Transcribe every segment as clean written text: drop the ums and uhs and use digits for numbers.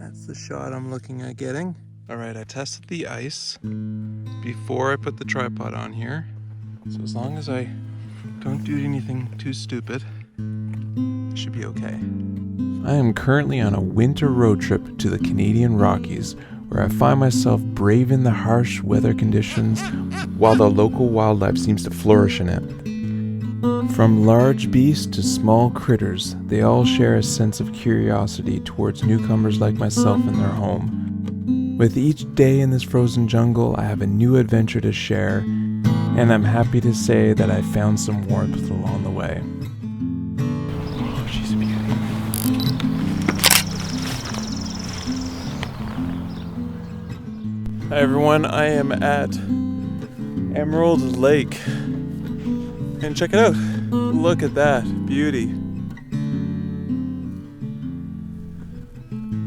That's the shot I'm looking at getting. All right, I tested the ice before I put the tripod on here. So as long as I don't do anything too stupid, it should be okay. I am currently on a winter road trip to the Canadian Rockies, where I find myself braving the harsh weather conditions while the local wildlife seems to flourish in it. From large beasts to small critters, they all share a sense of curiosity towards newcomers like myself in their home. With each day in this frozen jungle, I have a new adventure to share, and I'm happy to say that I found some warmth along the way. Oh, she's a beauty. Hi everyone, I am at Emerald Lake. And check it out. Look at that beauty.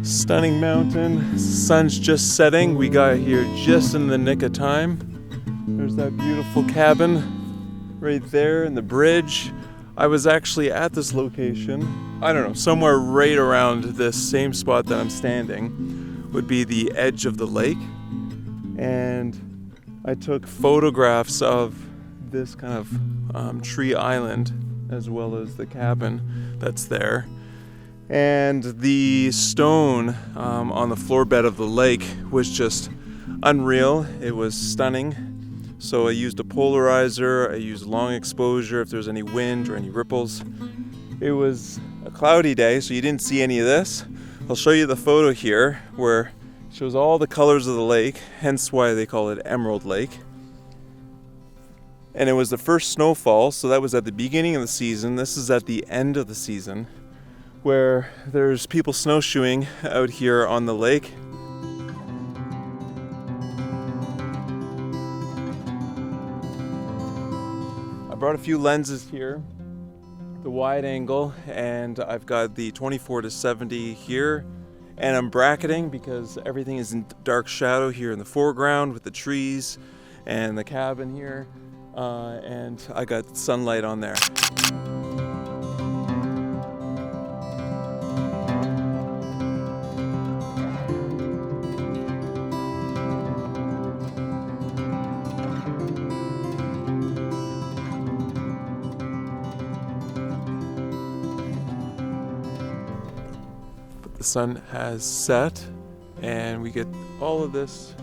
Stunning mountain. Sun's just setting. We got here just in the nick of time. There's that beautiful cabin right there and the bridge. I was actually at this location, I don't know, somewhere right around this same spot that I'm standing would be the edge of the lake. And I took photographs of this kind of tree island as well as the cabin that's there. And the stone on the floor bed of the lake was just unreal. It was stunning. So I used a polarizer, I used long exposure if there's any wind or any ripples. It was a cloudy day, so you didn't see any of this. I'll show you the photo here where it shows all the colors of the lake, hence why they call it Emerald Lake. And it was the first snowfall, so that was at the beginning of the season. This is at the end of the season, where there's people snowshoeing out here on the lake. I brought a few lenses here, the wide angle, and I've got the 24-70 here, and I'm bracketing because everything is in dark shadow here in the foreground with the trees and the cabin here. And I got sunlight on there. But the sun has set and we get all of this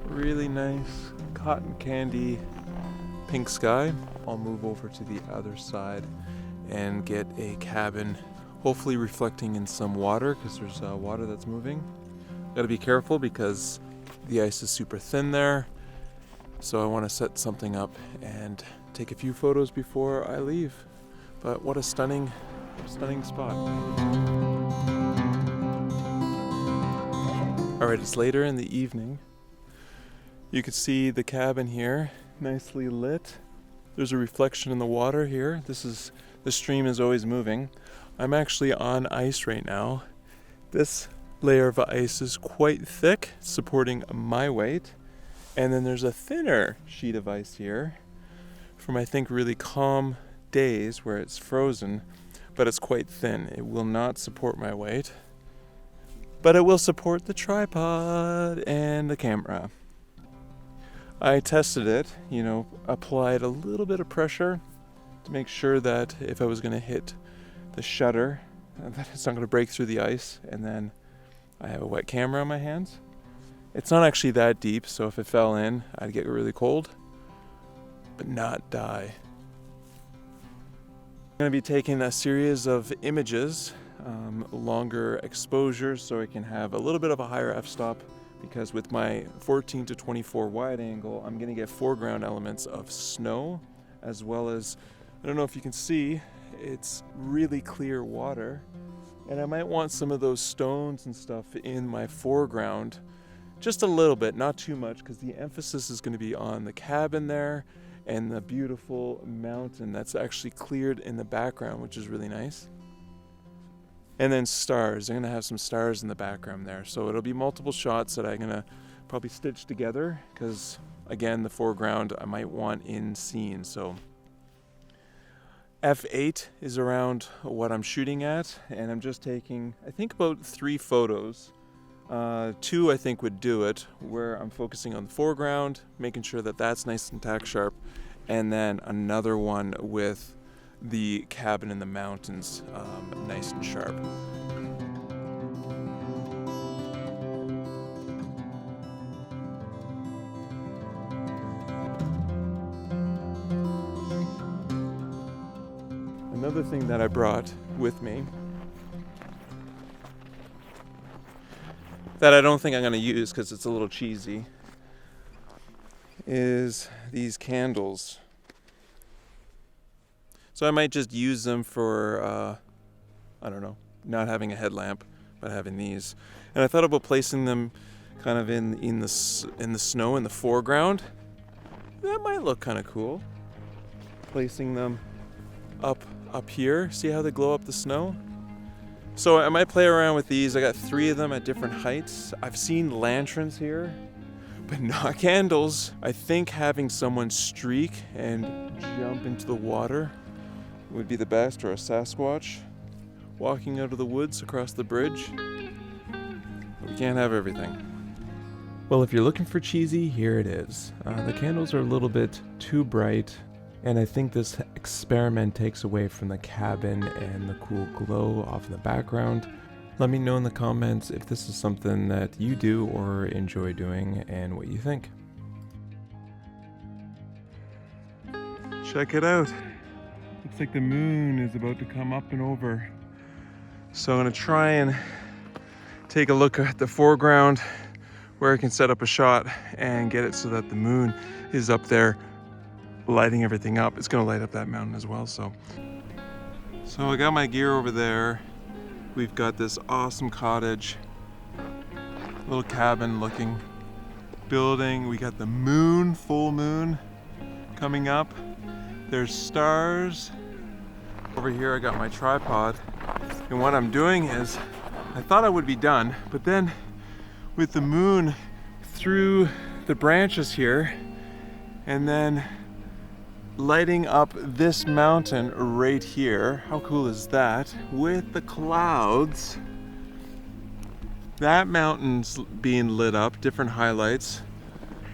really nice cotton candy pink sky. I'll move over to the other side and get a cabin, hopefully reflecting in some water because there's water that's moving. Gotta be careful because the ice is super thin there. So I want to set something up and take a few photos before I leave. But what a stunning spot. Alright, it's later in the evening. You can see the cabin here, nicely lit. There's a reflection in the water here. The stream is always moving. I'm actually on ice right now. This layer of ice is quite thick, supporting my weight. And then there's a thinner sheet of ice here from, I think, really calm days where it's frozen, but it's quite thin. It will not support my weight, but it will support the tripod and the camera. I tested it, applied a little bit of pressure to make sure that if I was going to hit the shutter, that it's not going to break through the ice, and then I have a wet camera on my hands. It's not actually that deep, so if it fell in, I'd get really cold, but not die. I'm going to be taking a series of images, longer exposures, so I can have a little bit of a higher f-stop. Because with my 14-24 wide angle, I'm going to get foreground elements of snow, as well as, I don't know if you can see, it's really clear water. And I might want some of those stones and stuff in my foreground, just a little bit, not too much, because the emphasis is going to be on the cabin there and the beautiful mountain that's actually cleared in the background, which is really nice. And then stars. I'm going to have some stars in the background there. So it'll be multiple shots that I'm going to probably stitch together because, again, the foreground I might want in scene. So f8 is around what I'm shooting at, and I'm just taking, I think, about 3 photos Two I think would do it, where I'm focusing on the foreground, making sure that that's nice and tack sharp, and then another one with the cabin in the mountains nice and sharp. Another thing that I brought with me that I don't think I'm going to use because it's a little cheesy is these candles. So I might just use them for, I don't know, not having a headlamp, but having these. And I thought about placing them kind of in the snow in the foreground. That might look kind of cool. Placing them up here. See how they glow up the snow? So I might play around with these. I got 3 of them at different heights. I've seen lanterns here, but not candles. I think having someone streak and jump into the water would be the best, or a Sasquatch walking out of the woods across the bridge. But we can't have everything. Well, if you're looking for cheesy, here it is. The candles are a little bit too bright, and I think this experiment takes away from the cabin and the cool glow off in the background. Let me know in the comments if this is something that you do or enjoy doing and what you think. Check it out. Looks like the moon is about to come up and over. So I'm gonna try and take a look at the foreground where I can set up a shot and get it so that the moon is up there lighting everything up. It's gonna light up that mountain as well. So I got my gear over there. We've got this awesome cottage, little cabin looking building. We got the moon, full moon coming up. There's stars. Over here I got my tripod, and what I'm doing is, I thought I would be done, but then with the moon through the branches here, and then lighting up this mountain right here. How cool is that? With the clouds. That mountain's being lit up, different highlights.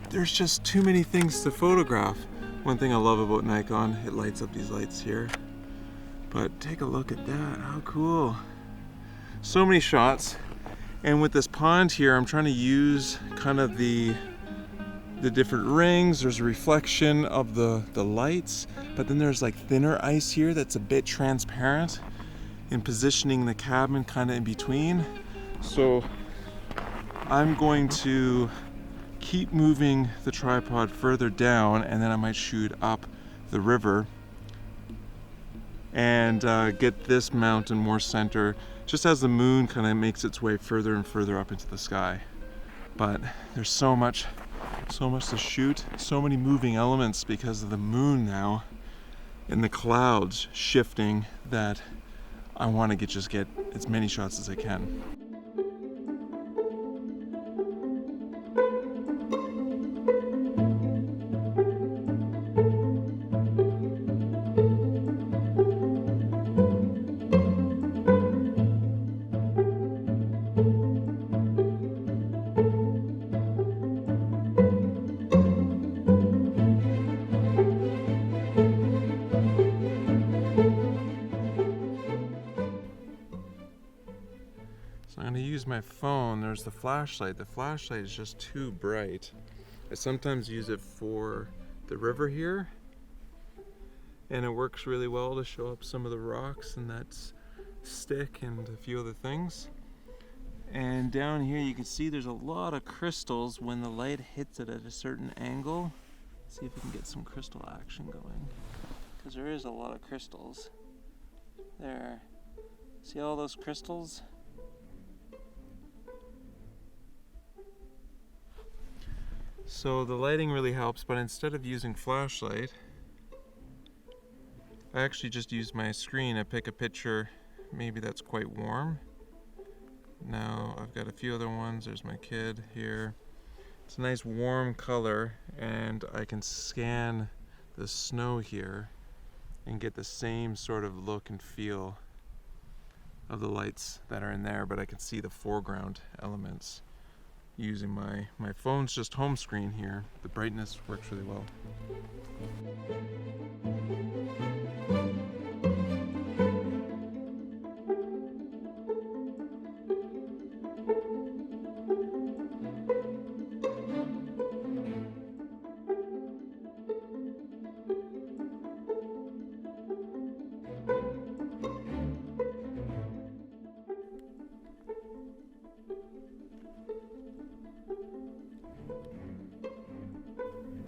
There's just too many things to photograph. One thing I love about Nikon, it lights up these lights here. But take a look at that, how cool. So many shots. And with this pond here, I'm trying to use kind of the different rings. There's a reflection of the lights, but then there's like thinner ice here that's a bit transparent, and positioning the cabin kind of in between. So I'm going to keep moving the tripod further down, and then I might shoot up the river and get this mountain more center, just as the moon kind of makes its way further and further up into the sky. But there's so much to shoot, so many moving elements because of the moon now and the clouds shifting, that I want to just get as many shots as I can. So I'm going to use my phone. There's the flashlight. The flashlight is just too bright. I sometimes use it for the river here, and it works really well to show up some of the rocks and that stick and a few other things. And down here you can see there's a lot of crystals when the light hits it at a certain angle. Let's see if we can get some crystal action going, because there is a lot of crystals there. See all those crystals? So the lighting really helps, but instead of using flashlight, I actually just use my screen. I pick a picture maybe that's quite warm. Now I've got a few other ones. There's my kid here. It's a nice warm color, and I can scan the snow here and get the same sort of look and feel of the lights that are in there, but I can see the foreground elements using my phone's just home screen here. The brightness works really well.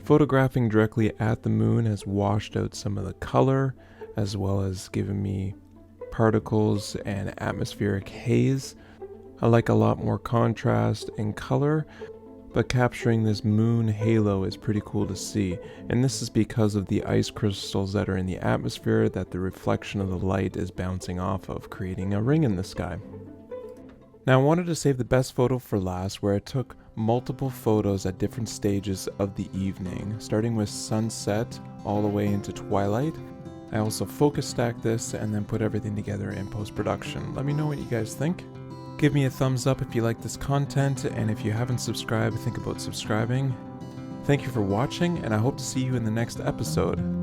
Photographing directly at the moon has washed out some of the color, as well as given me particles and atmospheric haze. I like a lot more contrast and color, but capturing this moon halo is pretty cool to see, and this is because of the ice crystals that are in the atmosphere that the reflection of the light is bouncing off of, creating a ring in the sky. Now I wanted to save the best photo for last, where I took multiple photos at different stages of the evening, starting with sunset all the way into twilight. I also focus stacked this and then put everything together in post-production. Let me know what you guys think. Give me a thumbs up if you like this content, and if you haven't subscribed, think about subscribing. Thank you for watching, and I hope to see you in the next episode.